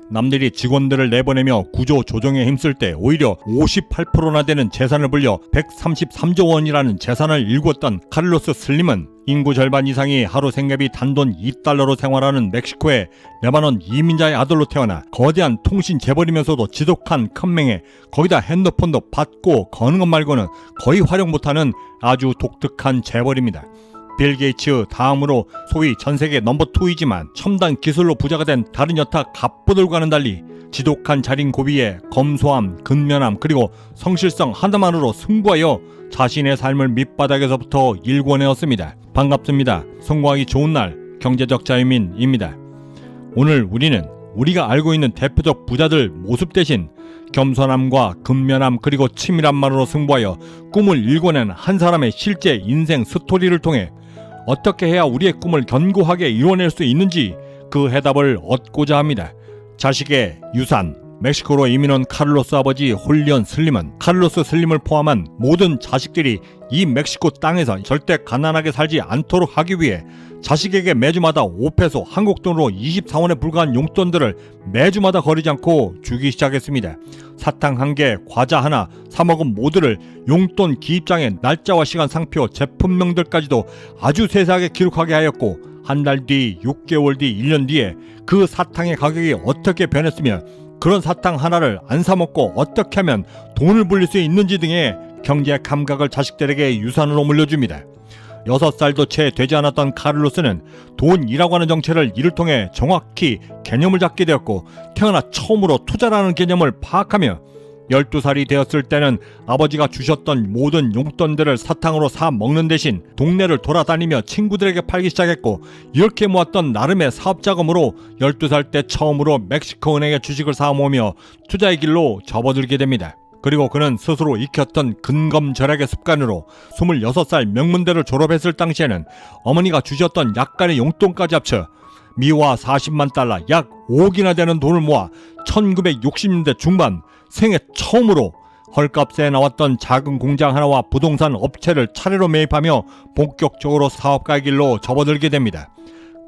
남들이 직원들을 내보내며 구조 조정에 힘쓸 때 오히려 58%나 되는 재산을 불려 133조 원이라는 재산을 일구었던 카를로스 슬림은 인구 절반 이상이 하루 생계비 단돈 $2로 생활하는 멕시코의 레바논 이민자의 아들로 태어나 거대한 통신 재벌이면서도 지독한 큰맹에 거기다 핸드폰도 받고 거는 것 말고는 거의 활용 못하는 아주 독특한 재벌입니다. 빌 게이츠 다음으로 소위 전세계 넘버2이지만 첨단 기술로 부자가 된 다른 여타 갑부들과는 달리 지독한 자린 고비에 검소함, 근면함 그리고 성실성 하나만으로 승부하여 자신의 삶을 밑바닥에서부터 일궈내었습니다. 반갑습니다. 성공하기 좋은 날 경제적 자유민입니다. 오늘 우리는 우리가 알고 있는 대표적 부자들 모습 대신 겸손함과 근면함 그리고 치밀함만으로 승부하여 꿈을 일궈낸 한 사람의 실제 인생 스토리를 통해 어떻게 해야 우리의 꿈을 견고하게 이뤄낼 수 있는지 그 해답을 얻고자 합니다. 자식의 유산. 멕시코로 이민 온 카를로스 아버지 홀리언 슬림은 카를로스 슬림을 포함한 모든 자식들이 이 멕시코 땅에서 절대 가난하게 살지 않도록 하기 위해 자식에게 매주마다 5페소 한국 돈으로 24원에 불과한 용돈들을 매주마다 거리지 않고 주기 시작했습니다. 사탕 1개, 과자 하나, 사 먹은 모두를 용돈 기입장에 날짜와 시간 상표, 제품명들까지도 아주 세세하게 기록하게 하였고 한 달 뒤, 6개월 뒤, 1년 뒤에 그 사탕의 가격이 어떻게 변했으며 그런 사탕 하나를 안 사먹고 어떻게 하면 돈을 불릴 수 있는지 등의 경제 감각을 자식들에게 유산으로 물려줍니다. 6살도 채 되지 않았던 카를로스는 돈이라고 하는 정체를 이를 통해 정확히 개념을 잡게 되었고 태어나 처음으로 투자라는 개념을 파악하며 12살이 되었을 때는 아버지가 주셨던 모든 용돈들을 사탕으로 사 먹는 대신 동네를 돌아다니며 친구들에게 팔기 시작했고 이렇게 모았던 나름의 사업자금으로 12살 때 처음으로 멕시코 은행에 주식을 사 모으며 투자의 길로 접어들게 됩니다. 그리고 그는 스스로 익혔던 근검절약의 습관으로 26살 명문대를 졸업했을 당시에는 어머니가 주셨던 약간의 용돈까지 합쳐 미화 40만 달러 약 5억이나 되는 돈을 모아 1960년대 중반 생애 처음으로 헐값에 나왔던 작은 공장 하나와 부동산 업체를 차례로 매입하며 본격적으로 사업가의 길로 접어들게 됩니다.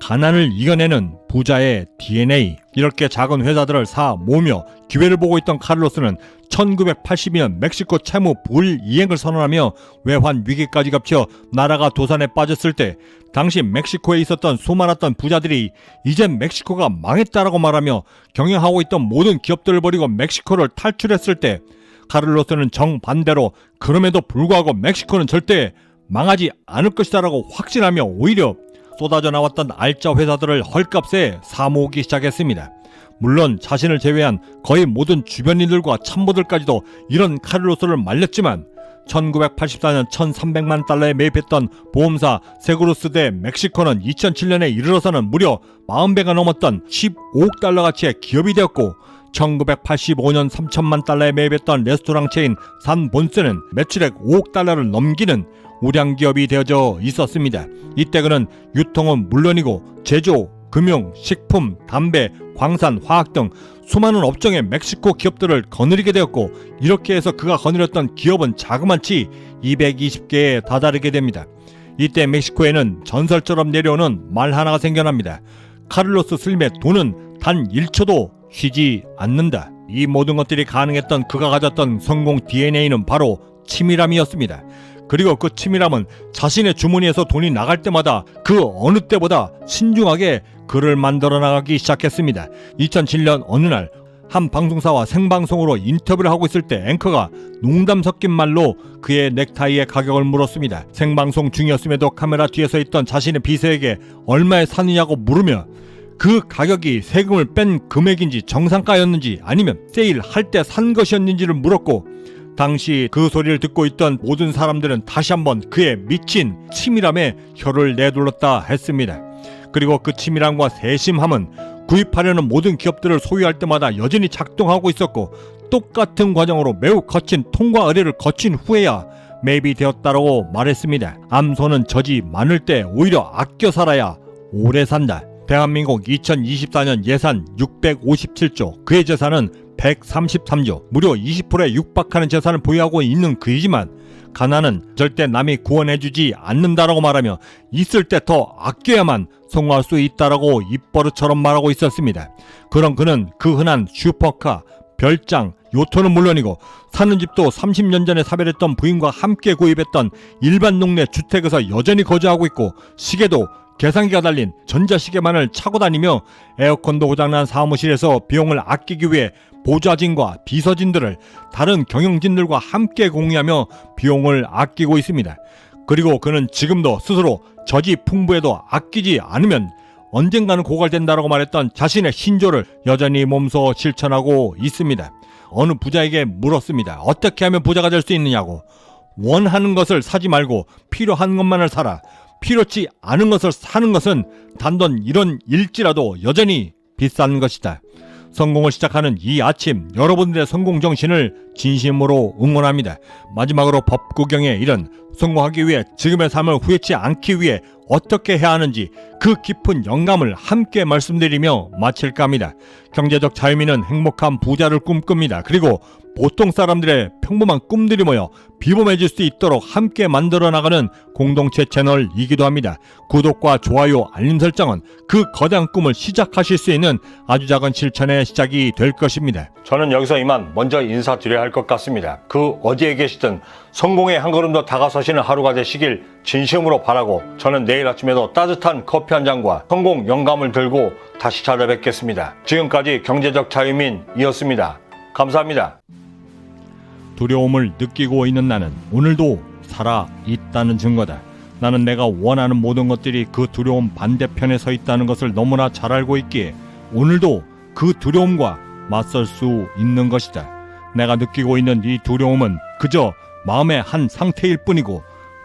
가난을 이겨내는 부자의 DNA. 이렇게 작은 회사들을 사 모으며 기회를 보고 있던 카를로스는 1982년 멕시코 채무 불이행을 선언하며 외환 위기까지 겹쳐 나라가 도산에 빠졌을 때 당시 멕시코에 있었던 수많았던 부자들이 이젠 멕시코가 망했다라고 말하며 경영하고 있던 모든 기업들을 버리고 멕시코를 탈출했을 때 카를로스는 정반대로 그럼에도 불구하고 멕시코는 절대 망하지 않을 것이다라고 확신하며 오히려 쏟아져 나왔던 알짜 회사들을 헐값에 사모으기 시작했습니다. 물론 자신을 제외한 거의 모든 주변인들과 참모들까지도 이런 카를로스를 말렸지만 1984년 1300만 달러에 매입했던 보험사 세구로스 대 멕시코는 2007년에 이르러서는 무려 40배가 넘었던 15억 달러 가치의 기업이 되었고 1985년 3천만 달러에 매입했던 레스토랑 체인 산본스는 매출액 5억 달러를 넘기는 우량 기업이 되어져 있었습니다. 이때 그는 유통은 물론이고 제조, 금융, 식품, 담배, 광산, 화학 등 수많은 업종의 멕시코 기업들을 거느리게 되었고 이렇게 해서 그가 거느렸던 기업은 자그마치 220개에 다다르게 됩니다. 이때 멕시코에는 전설처럼 내려오는 말 하나가 생겨납니다. 카를로스 슬림의 돈은 단 1초도 쉬지 않는다. 이 모든 것들이 가능했던 그가 가졌던 성공 DNA는 바로 치밀함이었습니다. 그리고 그 치밀함은 자신의 주머니에서 돈이 나갈 때마다 그 어느 때보다 신중하게 글을 만들어 나가기 시작했습니다. 2007년 어느 날 한 방송사와 생방송으로 인터뷰를 하고 있을 때 앵커가 농담 섞인 말로 그의 넥타이의 가격을 물었습니다. 생방송 중이었음에도 카메라 뒤에 서 있던 자신의 비서에게 얼마에 사느냐고 물으며 그 가격이 세금을 뺀 금액인지 정상가였는지 아니면 세일할 때 산 것이었는지를 물었고 당시 그 소리를 듣고 있던 모든 사람들은 다시 한번 그의 미친 치밀함에 혀를 내둘렀다 했습니다. 그리고 그 치밀함과 세심함은 구입하려는 모든 기업들을 소유할 때마다 여전히 작동하고 있었고 똑같은 과정으로 매우 거친 통과 의뢰를 거친 후에야 매입이 되었다고 말했습니다. 암소는 젖이 많을 때 오히려 아껴 살아야 오래 산다. 대한민국 2024년 예산 657조, 그의 재산은 133조, 무려 20%에 육박하는 재산을 보유하고 있는 그이지만 가난은 절대 남이 구원해주지 않는다라고 말하며 있을 때 더 아껴야만 성공할 수 있다라고 입버릇처럼 말하고 있었습니다. 그런 그는 그 흔한 슈퍼카, 별장, 요트는 물론이고 사는 집도 30년 전에 사별했던 부인과 함께 구입했던 일반 동네 주택에서 여전히 거주하고 있고 시계도 계산기가 달린 전자시계만을 차고 다니며 에어컨도 고장난 사무실에서 비용을 아끼기 위해 보좌진과 비서진들을 다른 경영진들과 함께 공유하며 비용을 아끼고 있습니다. 그리고 그는 지금도 스스로 저지 풍부해도 아끼지 않으면 언젠가는 고갈된다라고 말했던 자신의 신조를 여전히 몸소 실천하고 있습니다. 어느 부자에게 물었습니다. 어떻게 하면 부자가 될 수 있느냐고. 원하는 것을 사지 말고 필요한 것만을 사라. 필요치 않은 것을 사는 것은 단돈 1원일지라도 여전히 비싼 것이다. 성공을 시작하는 이 아침, 여러분들의 성공 정신을 진심으로 응원합니다. 마지막으로 법구경에 이른 성공하기 위해 지금의 삶을 후회치 않기 위해 어떻게 해야 하는지 그 깊은 영감을 함께 말씀드리며 마칠까 합니다. 경제적 자유민은 행복한 부자를 꿈꿉니다. 그리고 보통 사람들의 평범한 꿈들이 모여 비범해질 수 있도록 함께 만들어 나가는 공동체 채널이기도 합니다. 구독과 좋아요, 알림 설정은 그 거대한 꿈을 시작하실 수 있는 아주 작은 실천의 시작이 될 것입니다. 저는 여기서 이만 먼저 인사드려야 할 것 같습니다. 그 어디에 계시든 성공에 한 걸음 더 다가서시는 하루가 되시길 진심으로 바라고 저는 내일 아침에도 따뜻한 커피 한 잔과 성공 영감을 들고 다시 찾아뵙겠습니다. 지금까지 경제적 자유민이었습니다. 감사합니다. 두려움을 느끼고 있는 나는 오늘도 살아있다는 증거다. 나는 내가 원하는 모든 것들이 그 두려움 반대편에 서 있다는 것을 너무나 잘 알고 있기에 오늘도 그 두려움과 맞설 수 있는 것이다. 내가 느끼고 있는 이 두려움은 그저 마음의 한 상태일 뿐이고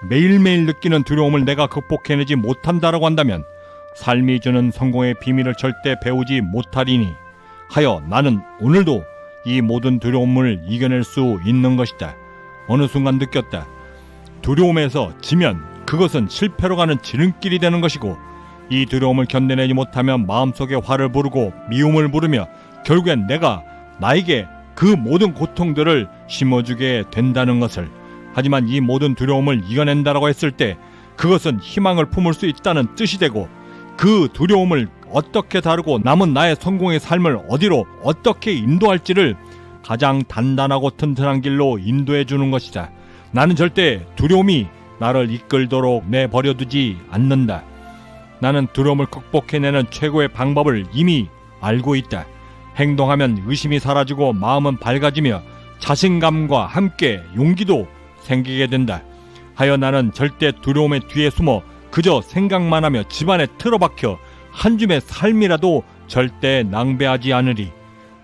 매일매일 느끼는 두려움을 내가 극복해내지 못한다라고 한다면 삶이 주는 성공의 비밀을 절대 배우지 못하리니 하여 나는 오늘도 이 모든 두려움을 이겨낼 수 있는 것이다. 어느 순간 느꼈다. 두려움에서 지면 그것은 실패로 가는 지름길이 되는 것이고 이 두려움을 견뎌내지 못하면 마음속에 화를 부르고 미움을 부르며 결국엔 내가 나에게 그 모든 고통들을 심어주게 된다는 것을. 하지만 이 모든 두려움을 이겨낸다라고 했을 때 그것은 희망을 품을 수 있다는 뜻이 되고 그 두려움을 어떻게 다루고 남은 나의 성공의 삶을 어디로 어떻게 인도할지를 가장 단단하고 튼튼한 길로 인도해 주는 것이다. 나는 절대 두려움이 나를 이끌도록 내버려두지 않는다. 나는 두려움을 극복해내는 최고의 방법을 이미 알고 있다. 행동하면 의심이 사라지고 마음은 밝아지며 자신감과 함께 용기도 생기게 된다. 하여 나는 절대 두려움의 뒤에 숨어 그저 생각만 하며 집안에 틀어박혀 한 줌의 삶이라도 절대 낭비하지 않으리.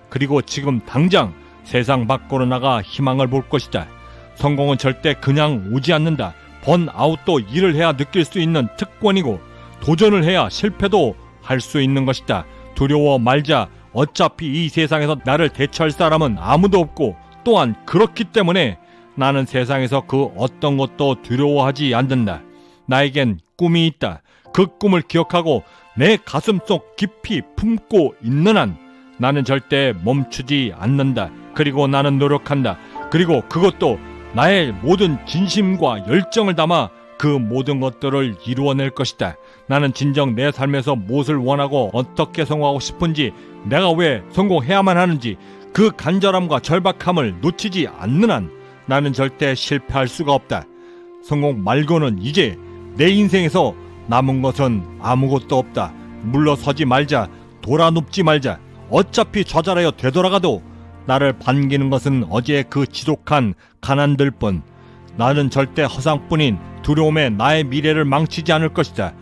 그리고 지금 당장 세상 밖으로 나가 희망을 볼 것이다. 성공은 절대 그냥 오지 않는다. 번아웃도 일을 해야 느낄 수 있는 특권이고 도전을 해야 실패도 할 수 있는 것이다. 두려워 말자. 어차피 이 세상에서 나를 대처할 사람은 아무도 없고 또한 그렇기 때문에 나는 세상에서 그 어떤 것도 두려워하지 않는다. 나에겐 꿈이 있다. 그 꿈을 기억하고 내 가슴속 깊이 품고 있는 한 나는 절대 멈추지 않는다. 그리고 나는 노력한다. 그리고 그것도 나의 모든 진심과 열정을 담아 그 모든 것들을 이루어낼 것이다. 나는 진정 내 삶에서 무엇을 원하고 어떻게 성공하고 싶은지, 내가 왜 성공해야만 하는지 그 간절함과 절박함을 놓치지 않는 한 나는 절대 실패할 수가 없다. 성공 말고는 이제 내 인생에서 남은 것은 아무것도 없다. 물러서지 말자. 돌아눕지 말자. 어차피 좌절하여 되돌아가도 나를 반기는 것은 어제의 그 지독한 가난들 뿐. 나는 절대 허상뿐인 두려움에 나의 미래를 망치지 않을 것이다.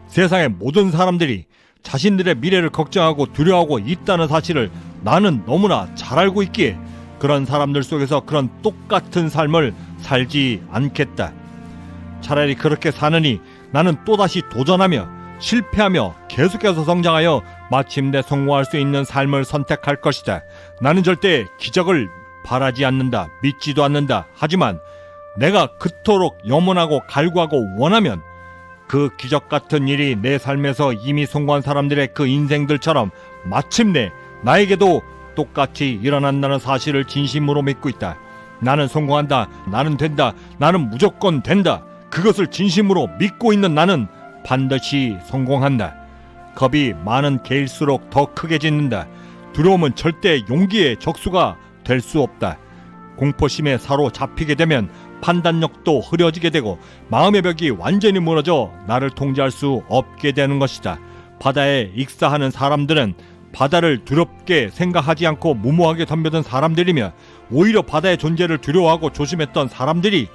세상의 모든 사람들이 자신들의 미래를 걱정하고 두려워하고 있다는 사실을 나는 너무나 잘 알고 있기에 그런 사람들 속에서 그런 똑같은 삶을 살지 않겠다. 차라리 그렇게 사느니 나는 또다시 도전하며 실패하며 계속해서 성장하여 마침내 성공할 수 있는 삶을 선택할 것이다. 나는 절대 기적을 바라지 않는다. 믿지도 않는다. 하지만 내가 그토록 염원하고 갈구하고 원하면 그 기적 같은 일이 내 삶에서 이미 성공한 사람들의 그 인생들처럼 마침내 나에게도 똑같이 일어난다는 사실을 진심으로 믿고 있다. 나는 성공한다. 나는 된다. 나는 무조건 된다. 그것을 진심으로 믿고 있는 나는 반드시 성공한다. 겁이 많은 개일수록 더 크게 짖는다. 두려움은 절대 용기의 적수가 될 수 없다. 공포심에 사로잡히게 되면 판단력도 흐려지게 되고 마음의 벽이 완전히 무너져 나를 통제할 수 없게 되는 것이다. 바다에 익사하는 사람들은 바다를 두렵게 생각하지 않고 무모하게 덤벼든 사람들이며, 오히려 바다의 존재를 두려워하고 조심했던 사람들이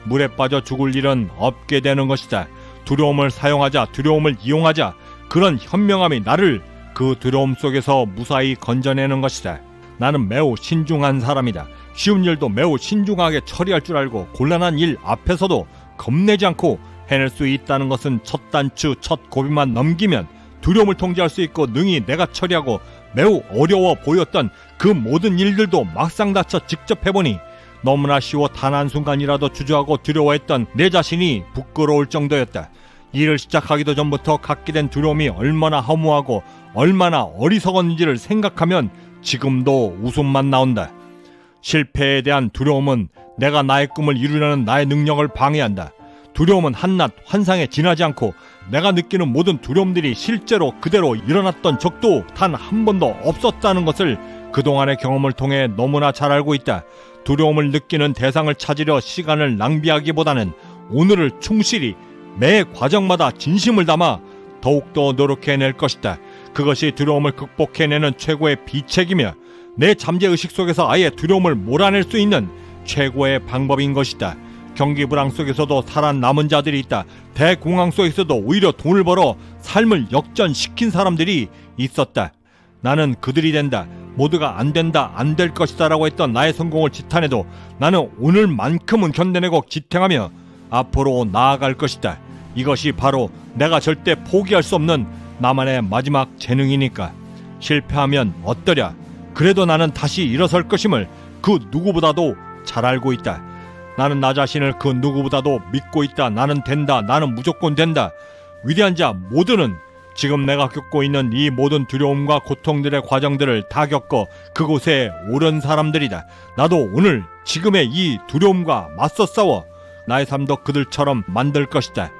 물에 빠져 죽을 일은 없게 되는 것이다. 두려움을 사용하자, 두려움을 이용하자, 그런 현명함이 나를 그 두려움 속에서 무사히 건져내는 것이다. 나는 매우 신중한 사람이다. 쉬운 일도 매우 신중하게 처리할 줄 알고 곤란한 일 앞에서도 겁내지 않고 해낼 수 있다는 것은 첫 단추, 첫 고비만 넘기면 두려움을 통제할 수 있고, 능히 내가 처리하고 매우 어려워 보였던 그 모든 일들도 막상 닥쳐 직접 해보니 너무나 쉬워 단 한순간이라도 주저하고 두려워했던 내 자신이 부끄러울 정도였다. 일을 시작하기도 전부터 갖게 된 두려움이 얼마나 허무하고 얼마나 어리석었는지를 생각하면 지금도 웃음만 나온다. 실패에 대한 두려움은 내가 나의 꿈을 이루려는 나의 능력을 방해한다. 두려움은 한낱 환상에 지나지 않고 내가 느끼는 모든 두려움들이 실제로 그대로 일어났던 적도 단 한 번도 없었다는 것을 그동안의 경험을 통해 너무나 잘 알고 있다. 두려움을 느끼는 대상을 찾으려 시간을 낭비하기보다는 오늘을 충실히 매 과정마다 진심을 담아 더욱더 노력해낼 것이다. 그것이 두려움을 극복해내는 최고의 비책이며 내 잠재의식 속에서 아예 두려움을 몰아낼 수 있는 최고의 방법인 것이다. 경기 불황 속에서도 살아남은 자들이 있다. 대공황 속에서도 오히려 돈을 벌어 삶을 역전시킨 사람들이 있었다. 나는 그들이 된다. 모두가 안 된다, 안 될 것이다 라고 했던 나의 성공을 지탄해도 나는 오늘만큼은 견뎌내고 지탱하며 앞으로 나아갈 것이다. 이것이 바로 내가 절대 포기할 수 없는 나만의 마지막 재능이니까. 실패하면 어떠랴? 그래도 나는 다시 일어설 것임을 그 누구보다도 잘 알고 있다. 나는 나 자신을 그 누구보다도 믿고 있다. 나는 된다. 나는 무조건 된다. 위대한 자 모두는 지금 내가 겪고 있는 이 모든 두려움과 고통들의 과정들을 다 겪어 그곳에 오른 사람들이다. 나도 오늘 지금의 이 두려움과 맞서 싸워 나의 삶도 그들처럼 만들 것이다.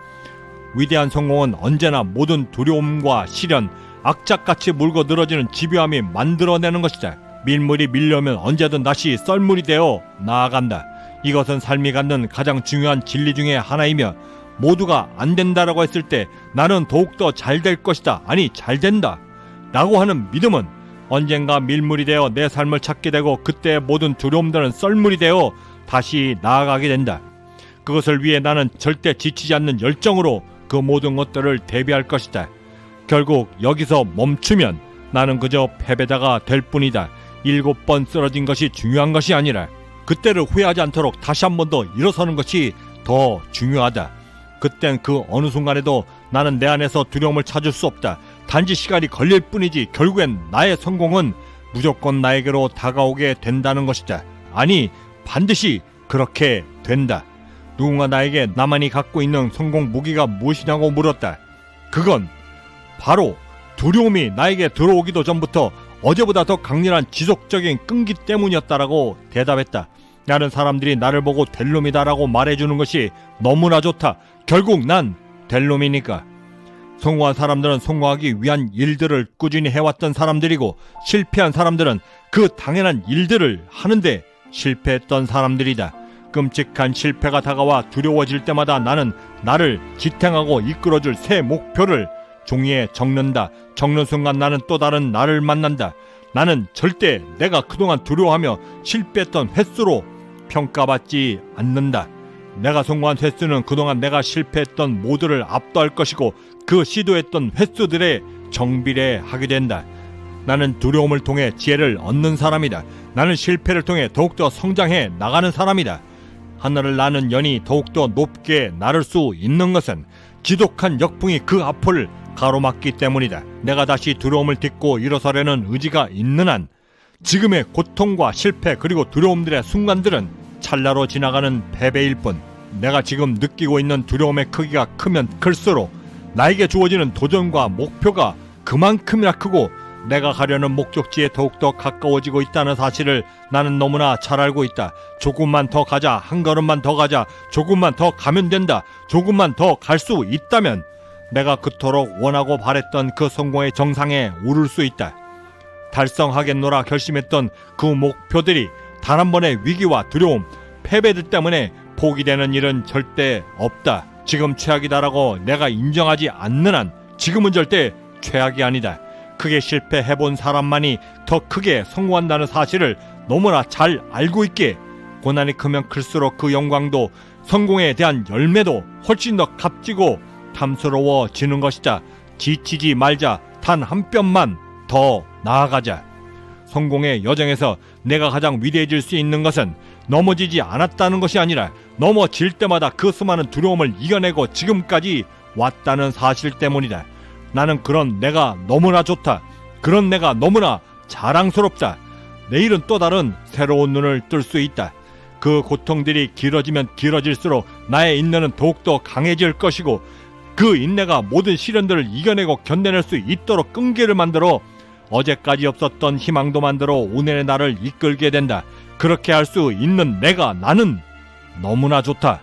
위대한 성공은 언제나 모든 두려움과 시련, 악착같이 물고 늘어지는 집요함이 만들어내는 것이다. 밀물이 밀려오면 언제든 다시 썰물이 되어 나아간다. 이것은 삶이 갖는 가장 중요한 진리 중에 하나이며, 모두가 안 된다라고 했을 때 나는 더욱더 잘 될 것이다, 아니 잘 된다 라고 하는 믿음은 언젠가 밀물이 되어 내 삶을 찾게 되고, 그때 모든 두려움들은 썰물이 되어 다시 나아가게 된다. 그것을 위해 나는 절대 지치지 않는 열정으로 그 모든 것들을 대비할 것이다. 결국 여기서 멈추면 나는 그저 패배자가 될 뿐이다. 7번 쓰러진 것이 중요한 것이 아니라 그때를 후회하지 않도록 다시 한 번 더 일어서는 것이 더 중요하다. 그땐 그 어느 순간에도 나는 내 안에서 두려움을 찾을 수 없다. 단지 시간이 걸릴 뿐이지 결국엔 나의 성공은 무조건 나에게로 다가오게 된다는 것이다. 아니, 반드시 그렇게 된다. 누군가 나에게 나만이 갖고 있는 성공 무기가 무엇이냐고 물었다. 그건 바로 두려움이 나에게 들어오기도 전부터 어제보다 더 강렬한 지속적인 끈기 때문이었다라고 대답했다. 나는 사람들이 나를 보고 될 놈이다라고 말해주는 것이 너무나 좋다. 결국 난 될 놈이니까. 성공한 사람들은 성공하기 위한 일들을 꾸준히 해왔던 사람들이고, 실패한 사람들은 그 당연한 일들을 하는데 실패했던 사람들이다. 끔찍한 실패가 다가와 두려워질 때마다 나는 나를 지탱하고 이끌어줄 새 목표를 종이에 적는다. 적는 순간 나는 또 다른 나를 만난다. 나는 절대 내가 그동안 두려워하며 실패했던 횟수로 평가받지 않는다. 내가 성공한 횟수는 그동안 내가 실패했던 모두를 압도할 것이고, 그 시도했던 횟수들에 정비례하게 된다. 나는 두려움을 통해 지혜를 얻는 사람이다. 나는 실패를 통해 더욱더 성장해 나가는 사람이다. 하늘을 나는 연이 더욱더 높게 나를 수 있는 것은 지독한 역풍이 그 앞을 가로막기 때문이다. 내가 다시 두려움을 딛고 일어서려는 의지가 있는 한 지금의 고통과 실패 그리고 두려움들의 순간들은 찰나로 지나가는 패배일 뿐, 내가 지금 느끼고 있는 두려움의 크기가 크면 클수록 나에게 주어지는 도전과 목표가 그만큼이나 크고, 내가 가려는 목적지에 더욱더 가까워지고 있다는 사실을 나는 너무나 잘 알고 있다. 조금만 더 가자. 한 걸음만 더 가자. 조금만 더 가면 된다. 조금만 더 갈 수 있다면 내가 그토록 원하고 바랬던 그 성공의 정상에 오를 수 있다. 달성하겠노라 결심했던 그 목표들이 단 한 번의 위기와 두려움, 패배들 때문에 포기되는 일은 절대 없다. 지금 최악이다라고 내가 인정하지 않는 한 지금은 절대 최악이 아니다. 크게 실패해본 사람만이 더 크게 성공한다는 사실을 너무나 잘 알고 있기에 고난이 크면 클수록 그 영광도 성공에 대한 열매도 훨씬 더 값지고 탐스러워지는 것이다. 지치지 말자. 단 한 뼘만 더 나아가자. 성공의 여정에서 내가 가장 위대해질 수 있는 것은 넘어지지 않았다는 것이 아니라 넘어질 때마다 그 수많은 두려움을 이겨내고 지금까지 왔다는 사실 때문이다. 나는 그런 내가 너무나 좋다. 그런 내가 너무나 자랑스럽다. 내일은 또 다른 새로운 눈을 뜰 수 있다. 그 고통들이 길어지면 길어질수록 나의 인내는 더욱더 강해질 것이고 그 인내가 모든 시련들을 이겨내고 견뎌낼 수 있도록 끈기를 만들어 어제까지 없었던 희망도 만들어 오늘의 나를 이끌게 된다. 그렇게 할 수 있는 나는 너무나 좋다.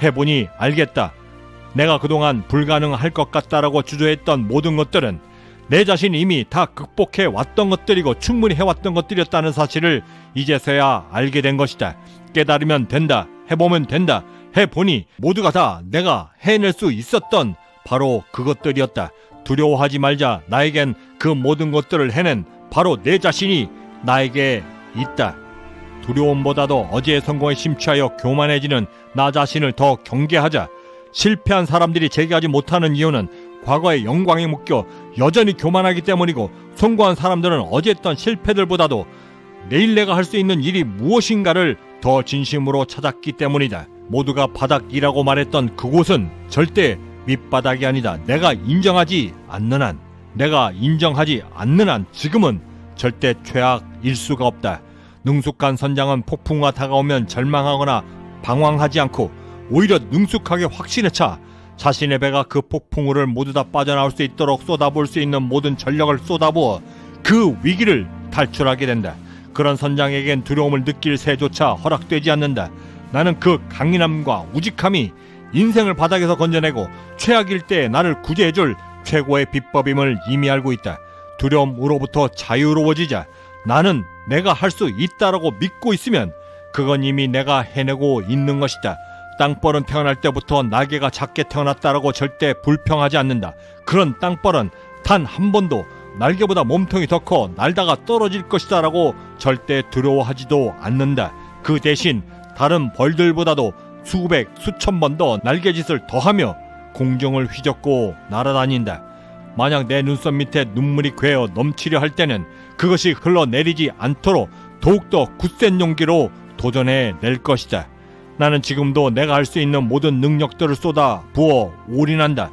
해보니 알겠다. 내가 그동안 불가능할 것 같다라고 주저했던 모든 것들은 내 자신이 이미 다 극복해 왔던 것들이고 충분히 해왔던 것들이었다는 사실을 이제서야 알게 된 것이다. 깨달으면 된다. 해보면 된다. 해보니 모두가 다 내가 해낼 수 있었던 바로 그것들이었다. 두려워하지 말자. 나에겐 그 모든 것들을 해낸 바로 내 자신이 나에게 있다. 두려움보다도 어제의 성공에 심취하여 교만해지는 나 자신을 더 경계하자. 실패한 사람들이 재기하지 못하는 이유는 과거의 영광에 묶여 여전히 교만하기 때문이고 성공한 사람들은 어제 했던 실패들보다도 내일 내가 할 수 있는 일이 무엇인가를 더 진심으로 찾았기 때문이다. 모두가 바닥이라고 말했던 그곳은 절대 밑바닥이 아니다. 내가 인정하지 않는 한 지금은 절대 최악일 수가 없다. 능숙한 선장은 폭풍우가 다가오면 절망하거나 방황하지 않고 오히려 능숙하게 확신에 차 자신의 배가 그 폭풍우를 모두 다 빠져나올 수 있도록 쏟아부을 수 있는 모든 전력을 쏟아부어 그 위기를 탈출하게 된다. 그런 선장에겐 두려움을 느낄 새조차 허락되지 않는다. 나는 그 강인함과 우직함이 인생을 바닥에서 건져내고 최악일 때 나를 구제해줄 최고의 비법임을 이미 알고 있다. 두려움으로부터 자유로워지자. 나는 내가 할 수 있다라고 믿고 있으면 그건 이미 내가 해내고 있는 것이다. 땅벌은 태어날 때부터 날개가 작게 태어났다라고 절대 불평하지 않는다. 그런 땅벌은 단 한 번도 날개보다 몸통이 더 커 날다가 떨어질 것이다 라고 절대 두려워하지도 않는다. 그 대신 다른 벌들보다도 수백 수천 번 더 날개짓을 더하며 공중을 휘젓고 날아다닌다. 만약 내 눈썹 밑에 눈물이 괴어 넘치려 할 때는 그것이 흘러내리지 않도록 더욱더 굳센 용기로 도전해낼 것이다. 나는 지금도 내가 할 수 있는 모든 능력들을 쏟아 부어 올인한다.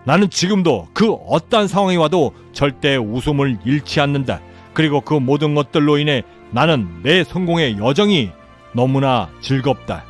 나는 지금도 그 어떠한 상황이 와도 절대 웃음을 잃지 않는다. 그리고 그 모든 것들로 인해 나는 내 성공의 여정이 너무나 즐겁다.